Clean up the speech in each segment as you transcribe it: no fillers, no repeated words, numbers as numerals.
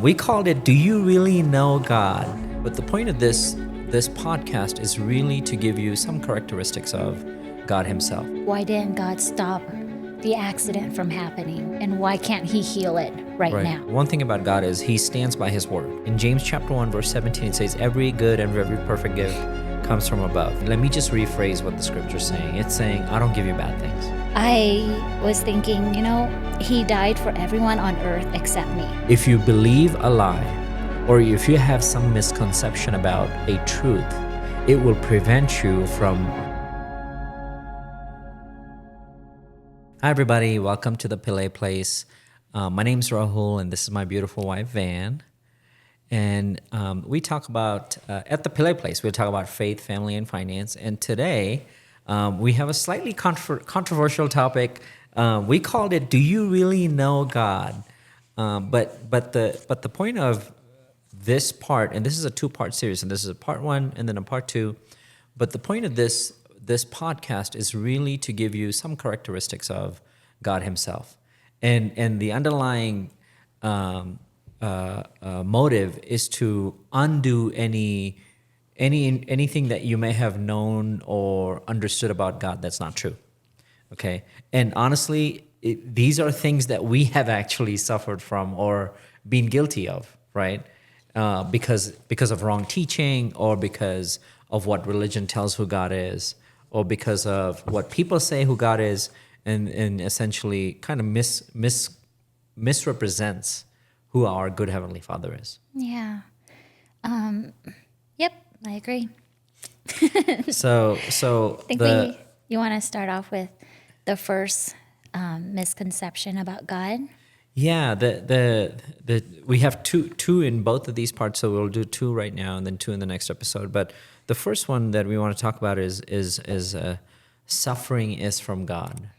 We called it Do You Really Know God? But the point of this podcast is really to give you some characteristics of God himself. Why didn't God stop the accident from happening? And why can't he heal it right now? One thing about God is he stands by his word. In James chapter 1, verse 17, it says, every good and every perfect gift comes from above. Let me just rephrase what the scripture's saying. It's saying, I don't give you bad things. I was thinking, he died for everyone on earth except me. If you believe a lie, or if you have some misconception about a truth, it will prevent you from... Hi everybody, welcome to the Pillay Place. My name's Rahul and this is my beautiful wife Van. And we talk about, at the Pillay Place, we talk about faith, family, and finance. And today, we have a slightly controversial topic. We called it, Do You Really Know God? But the point of this part, and this is a two-part series, and this is a part one and then a part two, but the point of this podcast is really to give you some characteristics of God himself. And the underlying motive is to undo anything that you may have known or understood about God that's not true. Okay, and honestly, these are things that we have actually suffered from or been guilty of, right? Because of wrong teaching, or because of what religion tells who God is, or because of what people say who God is, and essentially kind of misrepresents who our good Heavenly Father is. Yeah. Yep, I agree. So I think you want to start off with the first misconception about God. Yeah, we have two in both of these parts, so we'll do two right now and then two in the next episode. But the first one that we want to talk about is suffering is from God.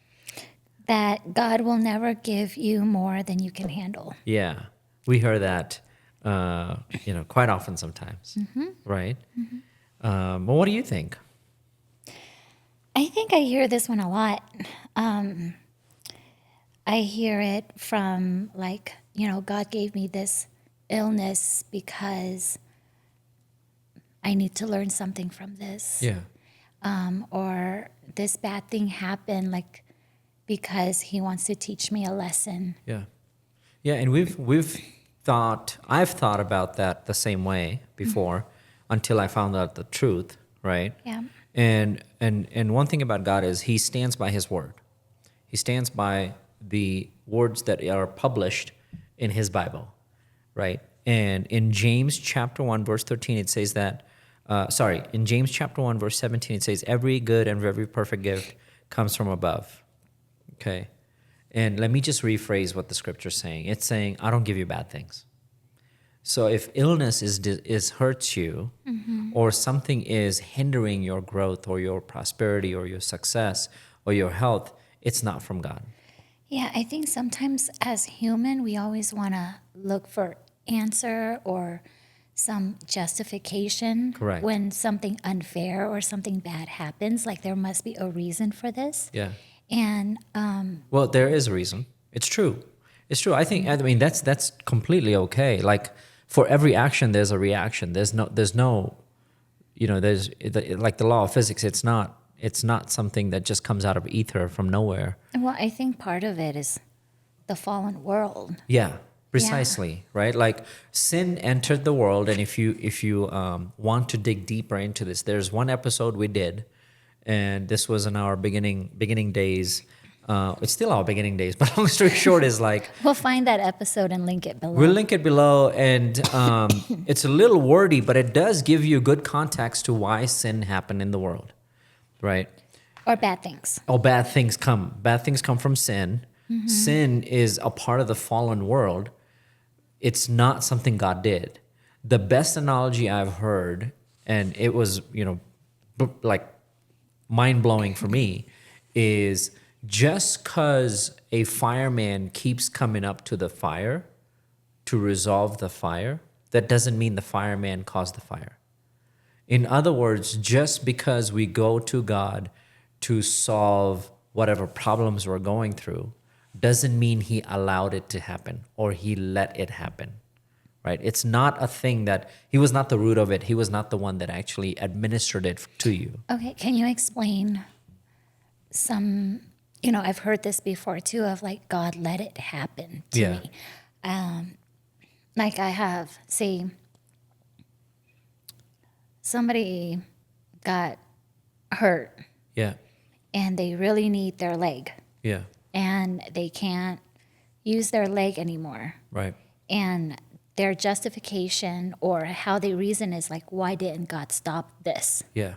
That God will never give you more than you can handle. Yeah, we hear that quite often sometimes, right? Well, what do you think? I think I hear this one a lot. I hear it from God gave me this illness because I need to learn something from this. Yeah. Or this bad thing happened because he wants to teach me a lesson. Yeah. Yeah, and I've thought about that the same way before until I found out the truth, right? Yeah. And one thing about God is he stands by his word. He stands by the words that are published in his Bible, right? And in James chapter 1, verse 13, it says that, in James chapter 1, verse 17, it says, every good and every perfect gift comes from above, okay? And let me just rephrase what the scripture's saying. It's saying, I don't give you bad things. So if illness hurts you, or something is hindering your growth or your prosperity or your success or your health, it's not from God. Yeah, I think sometimes as human, we always want to look for answer or some justification. Correct. When something unfair or something bad happens, there must be a reason for this. Yeah. And well, there is a reason. It's true. It's true. I mean that's completely okay. For every action, there's a reaction. There's like the law of physics. It's not something that just comes out of ether from nowhere. Well, I think part of it is the fallen world. Yeah, precisely. Yeah. Right. Sin entered the world, and if you want to dig deeper into this, there's one episode we did, and this was in our beginning days. It's still our beginning days, but long story short is we'll find that episode and link it below. We'll link it below, and it's a little wordy, but it does give you good context to why sin happened in the world, right? Or bad things. Oh, bad things come from sin. Mm-hmm. Sin is a part of the fallen world. It's not something God did. The best analogy I've heard, and it was, mind-blowing for me, is just because a fireman keeps coming up to the fire to resolve the fire, that doesn't mean the fireman caused the fire. In other words, just because we go to God to solve whatever problems we're going through doesn't mean he allowed it to happen or he let it happen, right? It's not a thing that he was not the root of it. He was not the one that actually administered it to you. Okay, can you explain some, I've heard this before too, of like, God let it happen to Yeah. me. Like I have, say, somebody got hurt Yeah. and they really need their leg Yeah. and they can't use their leg anymore. Right. And their justification or how they reason is like, why didn't God stop this? Yeah.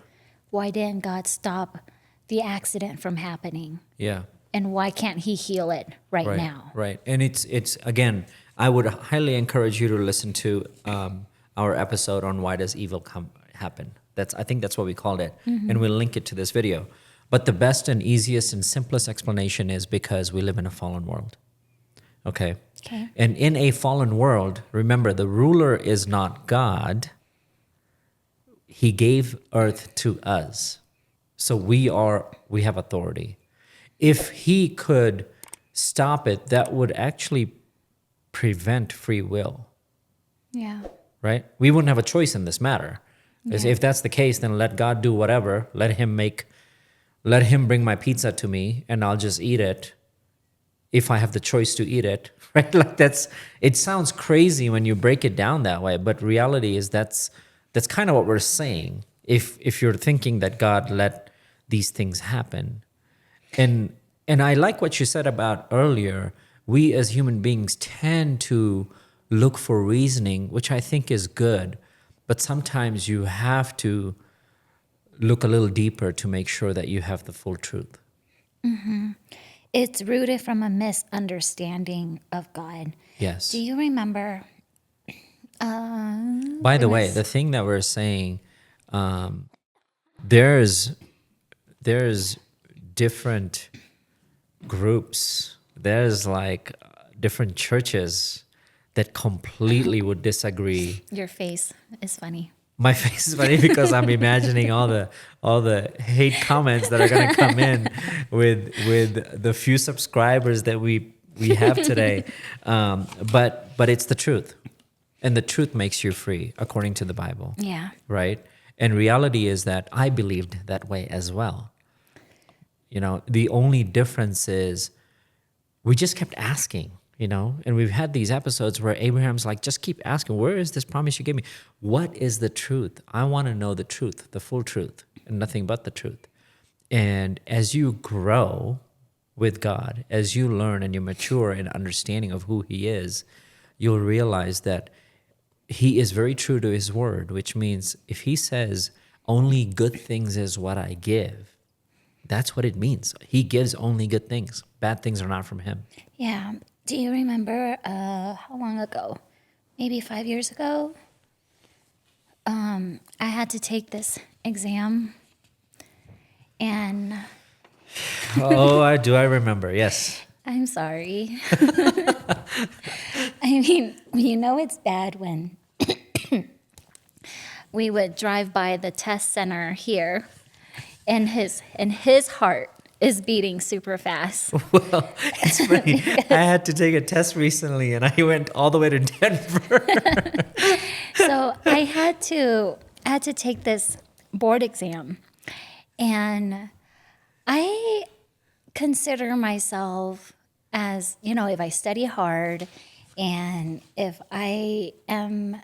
Why didn't God stop the accident from happening? Yeah. And why can't he heal it right Right. now? Right. And it's again, I would highly encourage you to listen to our episode on why does evil happen. I think that's what we called it, and we'll link it to this video. But the best and easiest and simplest explanation is because we live in a fallen world. Okay. And in a fallen world, remember, the ruler is not God. He gave earth to us. So we have authority. If he could stop it, that would actually prevent free will, Yeah. right? We wouldn't have a choice in this matter. If that's the case, then let God do whatever. Let him bring my pizza to me and I'll just eat it if I have the choice to eat it, right? Like it sounds crazy when you break it down that way, but reality is that's kind of what we're saying. If you're thinking that God let these things happen. And I like what you said about earlier, we as human beings tend to look for reasoning, which I think is good, but sometimes you have to look a little deeper to make sure that you have the full truth. It's rooted from a misunderstanding of God. Yes. Do you remember? By the way, the thing that we're saying, there's different groups. There's like different churches that completely would disagree. Your face is funny. My face is funny because I'm imagining all the hate comments that are going to come in with the few subscribers that we have today. But it's the truth, and the truth makes you free according to the Bible. Yeah. Right. And reality is that I believed that way as well. The only difference is we just kept asking. And we've had these episodes where Abraham's like, just keep asking, where is this promise you gave me? What is the truth? I want to know the truth, the full truth, and nothing but the truth. And as you grow with God, as you learn and you mature in understanding of who he is, you'll realize that he is very true to his word, which means if he says only good things is what I give, that's what it means. He gives only good things. Bad things are not from him. Yeah. Do you remember how long ago? Maybe 5 years ago? I had to take this exam. And Oh, do I remember? Yes. I'm sorry. I mean, it's bad when we would drive by the test center here and his heart is beating super fast. Well, it's funny. I had to take a test recently, and I went all the way to Denver. So I had to take this board exam, and I consider myself as, if I study hard and if I am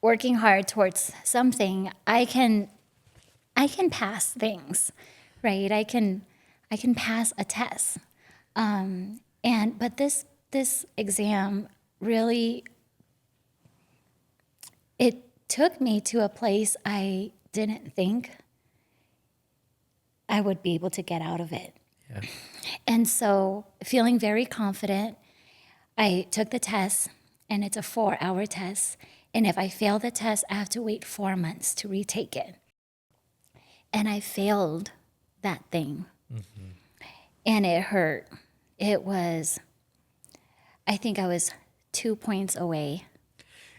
working hard towards something, I can pass things. Right, I can pass a test, but this exam really, it took me to a place I didn't think I would be able to get out of it. Yeah. And so, feeling very confident, I took the test, and it's a 4-hour test. And if I fail the test, I have to wait 4 months to retake it. And I failed that thing. And it hurt. I think I was 2 points away.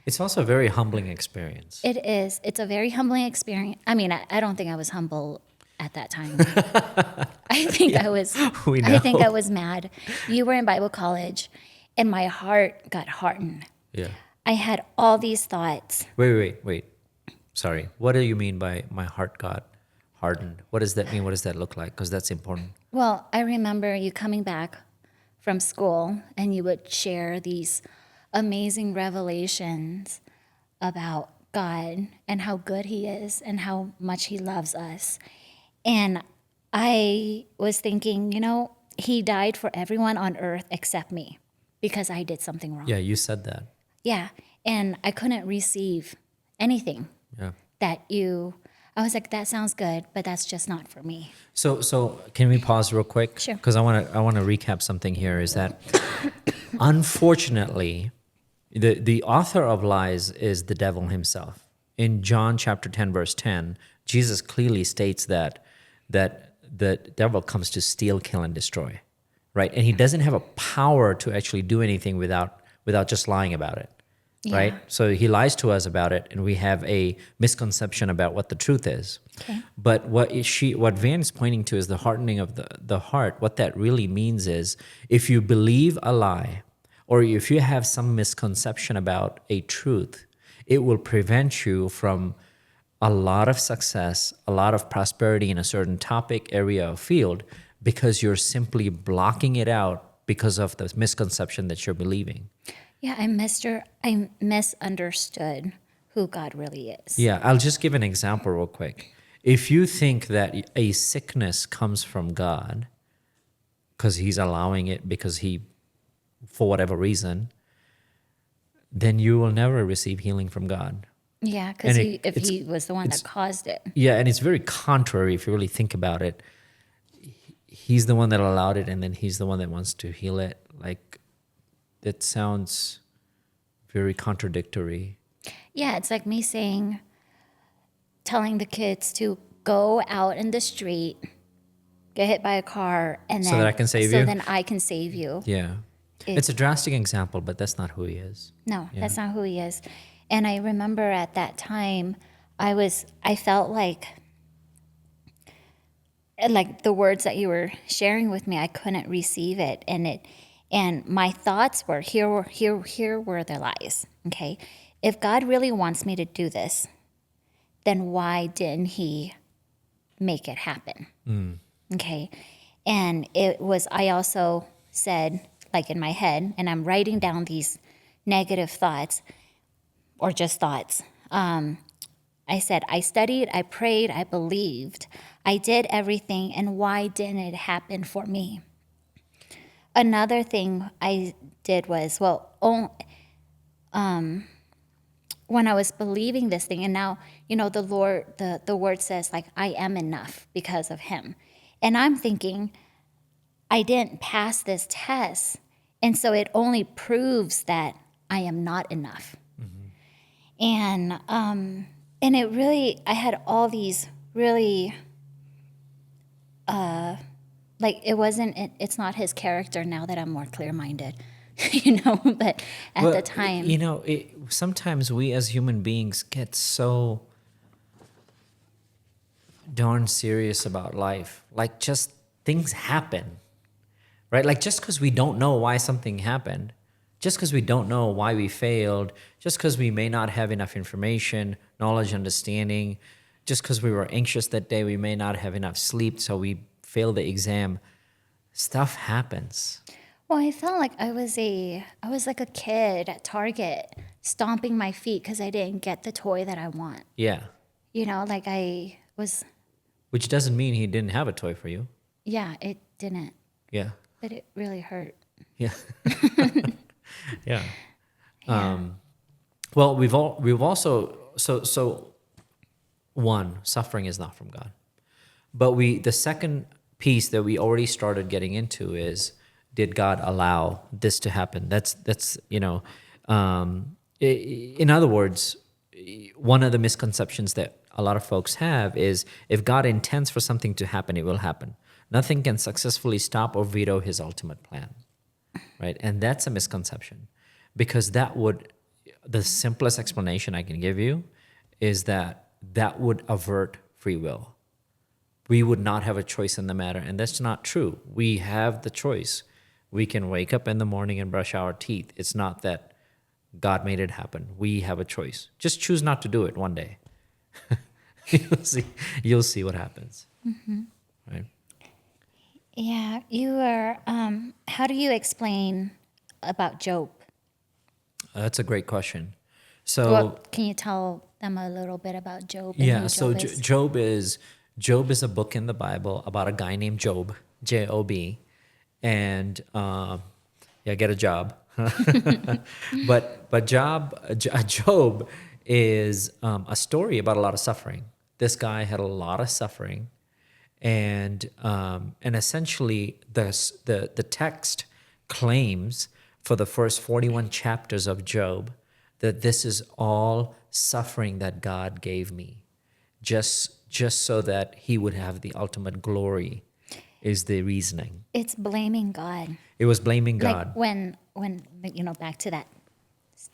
It's also a very humbling experience. It is. It's a very humbling experience. I mean, I don't think I was humble at that time. I think I was. We know. I think I was mad. You were in Bible college, and my heart got hardened. Yeah. I had all these thoughts. Wait. Sorry. What do you mean by my heart got hardened? What does that mean? What does that look like? Because that's important. Well, I remember you coming back from school and you would share these amazing revelations about God and how good He is and how much He loves us. And I was thinking, He died for everyone on earth except me because I did something wrong. Yeah, you said that. Yeah. And I couldn't receive anything Yeah. I was like, that sounds good, but that's just not for me. So can we pause real quick? Sure. Because I want to recap something here. Is that unfortunately, the author of lies is the devil himself. In John chapter 10, verse 10, Jesus clearly states that the devil comes to steal, kill, and destroy, right? And he doesn't have a power to actually do anything without just lying about it. Yeah. Right? So he lies to us about it, and we have a misconception about what the truth is. Okay. But what Van is pointing to is the hardening of the heart. What that really means is if you believe a lie, or if you have some misconception about a truth, it will prevent you from a lot of success, a lot of prosperity in a certain topic, area, or field, because you're simply blocking it out because of the misconception that you're believing. Yeah, I misunderstood who God really is. Yeah, I'll just give an example real quick. If you think that a sickness comes from God because He's allowing it because He, for whatever reason, then you will never receive healing from God. Yeah, because And if He was the one that caused it. Yeah, and it's very contrary if you really think about it. He's the one that allowed it, and then He's the one that wants to heal it. Like, that sounds very contradictory. Yeah, it's like me telling the kids to go out in the street, get hit by a car, and then So that I can save you? So then I can save you. Yeah. It's a drastic example, but that's not who He is. No, that's not who He is. And I remember at that time, I felt like the words that you were sharing with me, I couldn't receive it, and my thoughts were here were the lies. Okay, if God really wants me to do this, then why didn't He make it happen? Okay, and I also said, like in my head, and I'm writing down these negative thoughts or just thoughts. I said, I studied, I prayed, I believed, I did everything, and why didn't it happen for me? Another thing I did was, when I was believing this thing, and now, the Lord, the word says, like, I am enough because of Him. And I'm thinking, I didn't pass this test, and so it only proves that I am not enough. Mm-hmm. And it really, I had all these really, it's not His character now that I'm more clear-minded, but at the time. Sometimes we as human beings get so darn serious about life. Like, just things happen, right? Like, just because we don't know why something happened, just because we don't know why we failed, just because we may not have enough information, knowledge, understanding, just because we were anxious that day, we may not have enough sleep, so we failed the exam. Stuff happens. Well, I felt like I was like a kid at Target stomping my feet because I didn't get the toy that I want. Yeah. Like I was. Which doesn't mean He didn't have a toy for you. Yeah, it didn't. Yeah. But it really hurt. Yeah. Yeah. Well, we've also one, suffering is not from God. But the second piece that we already started getting into is, did God allow this to happen? That's in other words, one of the misconceptions that a lot of folks have is, if God intends for something to happen, it will happen. Nothing can successfully stop or veto His ultimate plan, right? And that's a misconception, because the simplest explanation I can give you is that would avert free will. We would not have a choice in the matter, and that's not true. We have the choice. We can wake up in the morning and brush our teeth. It's not that God made it happen. We have a choice. Just choose not to do it one day. You'll see what happens. Right? Yeah, you are. How do you explain about Job? That's a great question. So Well, can you tell them a little bit about Job and yeah, who so Job is? Job is a book in the Bible about a guy named Job, Job, and yeah, get a job. but Job is a story about a lot of suffering. This guy had a lot of suffering, and essentially the text claims for the first 41 chapters of Job that this is all suffering that God gave me, just so that He would have the ultimate glory, is the reasoning. It's blaming God. It was blaming God. Like when back to that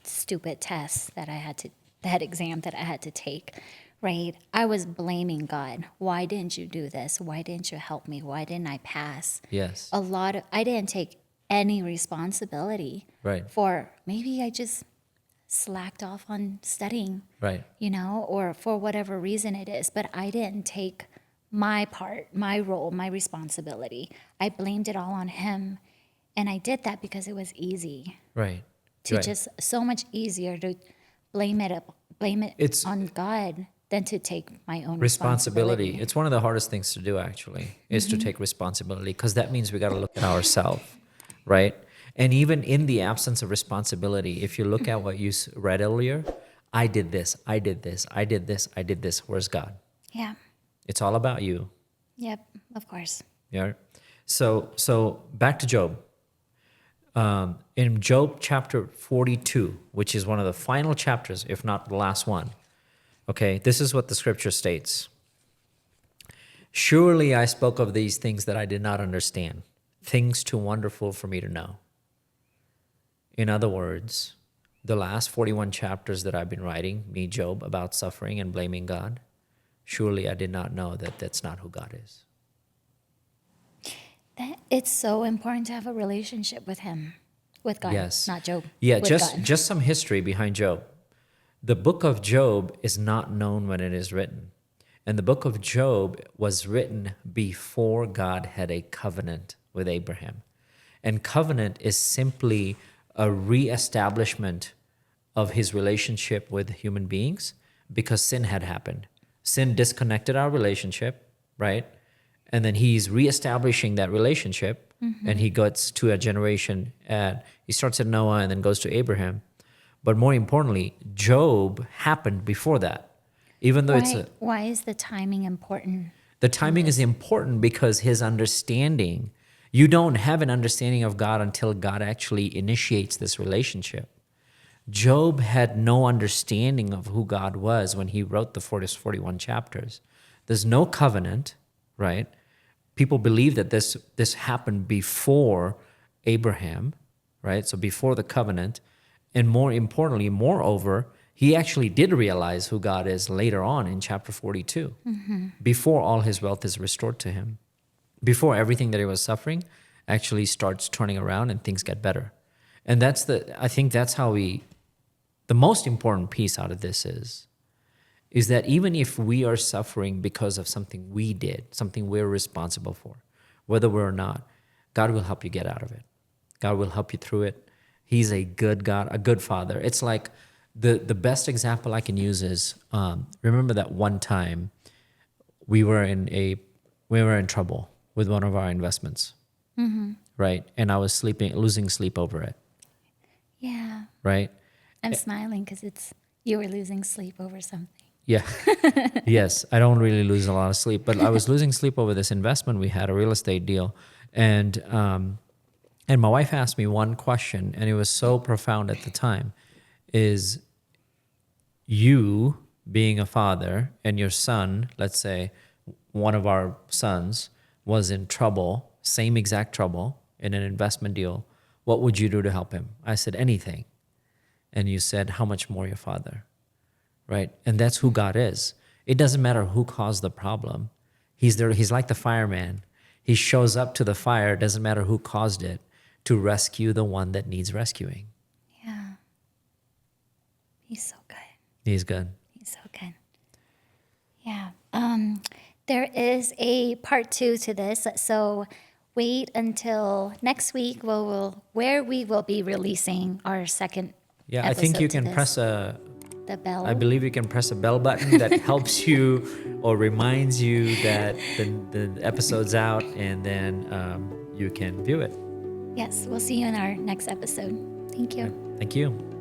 stupid test that exam that I had to take, right? I was blaming God. Why didn't you do this? Why didn't you help me? Why didn't I pass? Yes. I didn't take any responsibility Right. for maybe I just slacked off on studying, Right. or for whatever reason it is, but I didn't take my part, my role, my responsibility. I blamed it all on him. And I did that because it was easy Right. to Right. just so much easier to blame it It's on God than to take my own responsibility. It's one of the hardest things to do, actually, is to take responsibility, because that means we got to look at ourselves, right? And even in the absence of responsibility, if you look at what you read earlier, I did this, I did this, I did this, I did this. Where's God? Yeah. It's all about you. Yep. Of course. Yeah. So back to Job. In Job chapter 42, which is one of the final chapters, if not the last one, okay, this is what the scripture states. Surely I spoke of these things that I did not understand, things too wonderful for me to know. In other words, the last 41 chapters that I've been writing, me, Job, about suffering and blaming God, surely I did not know that that's not who God is. It's so important to have a relationship with him, with God, Yes. not Job. Yeah, with God. just some history behind Job. The book of Job is not known when it is written. And the book of Job was written before God had a covenant with Abraham. And covenant is simply a reestablishment of his relationship with human beings, because sin had happened. Sin disconnected our relationship, right? And then he's reestablishing that relationship, and he gets to a generation he starts at Noah and then goes to Abraham. But more importantly, Job happened before that. Even though Why is the timing important? the timing is important, because his understanding, you don't have an understanding of God until God actually initiates this relationship. Job had no understanding of who God was when he wrote the 41 chapters. There's no covenant, right? People believe that this happened before Abraham, right? So before the covenant. And more importantly, moreover, he actually did realize who God is later on in chapter 42, before all his wealth is restored to him, before everything that he was suffering actually starts turning around and things get better. And I think that's how the most important piece out of this is that even if we are suffering because of something we did, something we're responsible for, whether we're not, God will help you get out of it. God will help you through it. He's a good God, a good Father. It's like the best example I can use is, remember that one time we were in trouble with one of our investments, right? And I was losing sleep over it, Yeah. right? I'm smiling because you were losing sleep over something. Yeah. Yes, I don't really lose a lot of sleep, but I was losing sleep over this investment we had, a real estate deal. And my wife asked me one question, and it was so profound at the time, is you being a father and your son, let's say one of our sons was in trouble, same exact trouble in an investment deal, what would you do to help him? I said, anything. And you said, how much more your father? Right? And that's who God is. It doesn't matter who caused the problem. He's there. He's like the fireman. He shows up to the fire, doesn't matter who caused it, to rescue the one that needs rescuing. Yeah. He's so good. He's good. He's so good. Yeah. There is a part 2 to this, so wait until next week where we will be releasing our second Yeah, I think episode you to can this. press The bell. I believe you can press a bell button that helps you or reminds you that the episode's out, and then you can view it. Yes, we'll see you in our next episode. Thank you. Thank you.